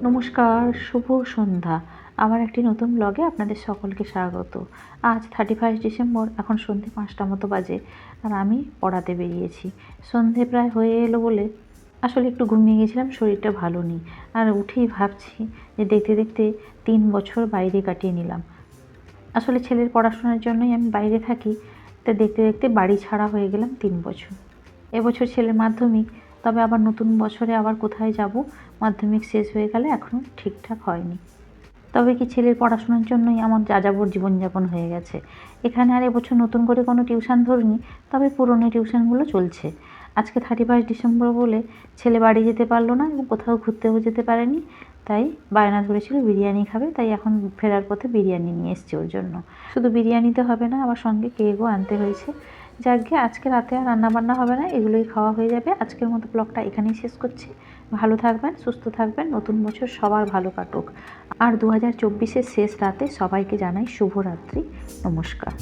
নমস্কার, শুভ সন্ধ্যা। আমার একটি নতুন ব্লগে আপনাদের সকলকে স্বাগত। আজ 31 ডিসেম্বর, এখন সন্ধে 5টা মতো বাজে, আর আমি পড়াতে বেরিয়েছি। সন্ধে প্রায় হয়ে এলো বলে আসলে একটু ঘুমিয়ে গেছিলাম, শরীরটা ভালো নেই। আর উঠেই ভাবছি যে দেখতে দেখতে 3 বছর বাইরে কাটিয়ে নিলাম। আসলে ছেলের পড়াশোনার জন্যই আমি বাইরে থাকি, তা দেখতে দেখতে বাড়ি ছাড়া হয়ে গেলাম 3 বছর। এবছর ছেলের মাধ্যমিক, তবে আবার নতুন বছরে আবার কোথায় যাব, মাধ্যমিক শেষ হয়ে গেলে এখনও ঠিকঠাক হয়নি। তবে কি ছেলের পড়াশোনার জন্যই আমার যাযাবর জীবনযাপন হয়ে গেছে। এখানে আর এবছর নতুন করে কোনো টিউশন ধরিনি, তবে পুরনো টিউশনগুলো চলছে। আজকে 31 ডিসেম্বর বলে ছেলে বাড়ি যেতে পারলো না এবং কোথাও ঘুরতেও যেতে পারেনি, তাই বায়না ধরেছিল বিরিয়ানি খাবে, তাই এখন ফেরার পথে বিরিয়ানি নিয়ে এসছি ওর জন্য। শুধু বিরিয়ানিতে হবে না, আবার সঙ্গে কেকও আনতে হয়েছে। যাকে আজকে রাতে আর রান্নাবান্না হবে না, এগুলোই খাওয়া হয়ে যাবে। আজকের মতো ব্লগটা এখানেই শেষ করছি। ভালো থাকবেন, সুস্থ থাকবেন, নতুন বছর সবার ভালো কাটুক। আর 2024-এর শেষ রাতে সবাইকে জানাই শুভরাত্রি, নমস্কার।